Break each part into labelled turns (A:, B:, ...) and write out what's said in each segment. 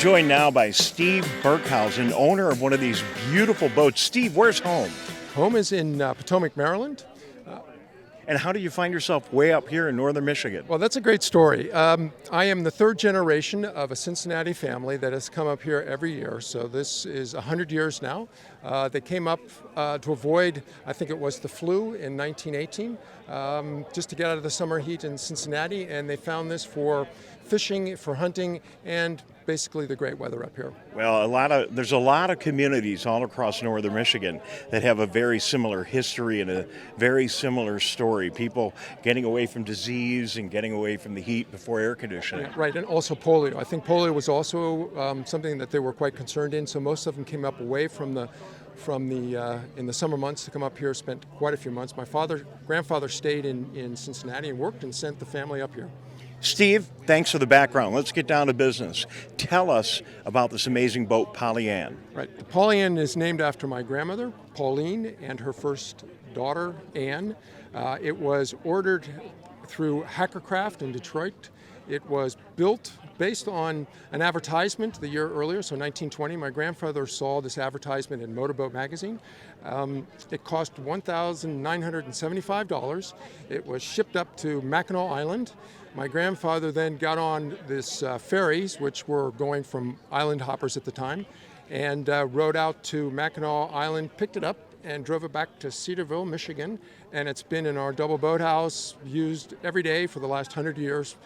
A: Joined now by Steve Berghausen, owner of one of these beautiful boats. Steve, where's home?
B: Home is in Potomac, Maryland.
A: And how do you find yourself way up here in northern Michigan?
B: Well, that's a great story. I am the third generation of a Cincinnati family that has come up here every year. So this is 100 years now. They came up to avoid, I think it was the flu in 1918, just to get out of the summer heat in Cincinnati. And they found this for fishing, for hunting, and basically the great weather up here.
A: Well, there's a lot of communities all across northern Michigan that have a very similar history and a very similar story. People getting away from disease and getting away from the heat before air conditioning.
B: Yeah, right, and also polio. I think polio was also something that they were quite concerned in. So most of them came up away in the summer months to come up here. Spent quite a few months. My grandfather stayed in Cincinnati and worked and sent the family up here.
A: Steve, thanks for the background. Let's get down to business. Tell us about this amazing boat, PollyAnn.
B: Right. The PollyAnn is named after my grandmother, Pauline, and her first daughter, Anne. It was ordered through Hackercraft in Detroit. It was built based on an advertisement the year earlier, so 1920. My grandfather saw this advertisement in Motorboat magazine. It cost $1,975. It was shipped up to Mackinac Island. My grandfather then got on this ferries, which were going from island hoppers at the time, and rode out to Mackinac Island, picked it up, and drove it back to Cedarville, Michigan. And it's been in our double boathouse, used every day for the last 100 years.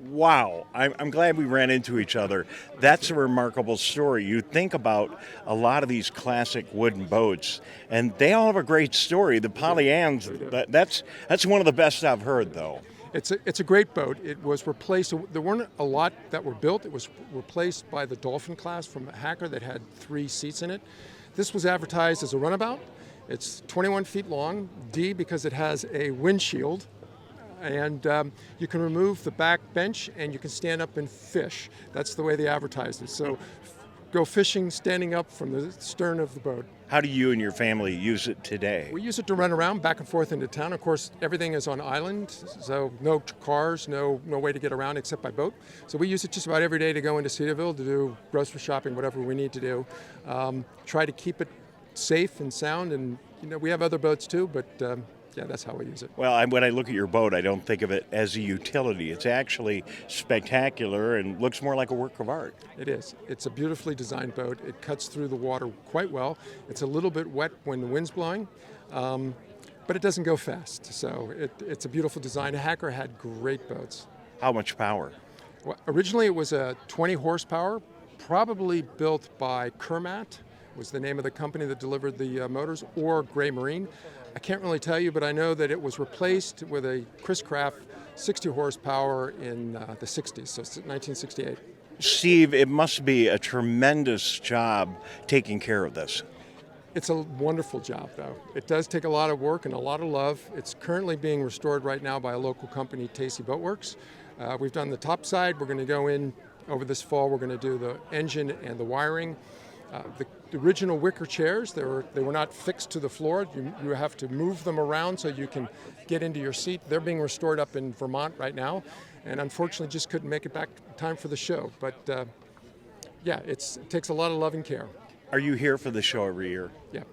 A: Wow, I'm glad we ran into each other. That's a remarkable story. You think about a lot of these classic wooden boats, and they all have a great story. The PollyAnn's, that's one of the best I've heard, though.
B: It's a great boat. It was replaced. There weren't a lot that were built. It was replaced by the Dolphin class from Hacker that had 3 seats in it. This was advertised as a runabout. It's 21 feet long, D because it has a windshield, and you can remove the back bench and you can stand up and fish. That's the way they advertised it. So go fishing standing up from the stern of the boat.
A: How do you and your family use it today?
B: We use it to run around back and forth into town. Of course, everything is on island, so no cars, no way to get around except by boat. So we use it just about every day to go into Cedarville to do grocery shopping, whatever we need to do. Try to keep it safe and sound, and we have other boats too, but yeah, that's how we use it.
A: Well, when I look at your boat, I don't think of it as a utility. It's actually spectacular and looks more like a work of art.
B: It is. It's a beautifully designed boat. It cuts through the water quite well. It's a little bit wet when the wind's blowing, but it doesn't go fast. So it's a beautiful design. Hacker had great boats.
A: How much power?
B: Well, originally it was a 20 horsepower, probably built by Kermat, was the name of the company that delivered the motors, or Gray Marine. I can't really tell you, but I know that it was replaced with a Chris Craft 60 horsepower in the 60s, so 1968.
A: Steve, it must be a tremendous job taking care of this.
B: It's a wonderful job, though. It does take a lot of work and a lot of love. It's currently being restored right now by a local company, Tacey Boatworks. We've done the top side. We're going to go in over this fall. We're going to do the engine and the wiring. The original wicker chairs, they were not fixed to the floor. You have to move them around so you can get into your seat. They're being restored up in Vermont right now, and unfortunately just couldn't make it back in time for the show. But yeah, it takes a lot of love and care.
A: Are you here for the show every year?
B: Yeah,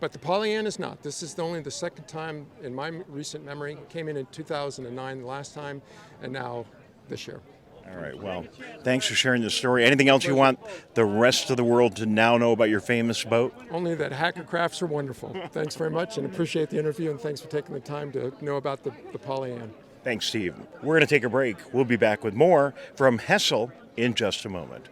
B: but the PollyAnn is not. This is only the second time in my recent memory. It came in 2009 the last time, and now this year.
A: All right, well, thanks for sharing the story. Anything else you want the rest of the world to now know about your famous boat?
B: Only that Hacker Crafts are wonderful. Thanks very much, and appreciate the interview, and thanks for taking the time to know about the PollyAnn.
A: Thanks, Steve. We're going to take a break. We'll be back with more from Hessel in just a moment.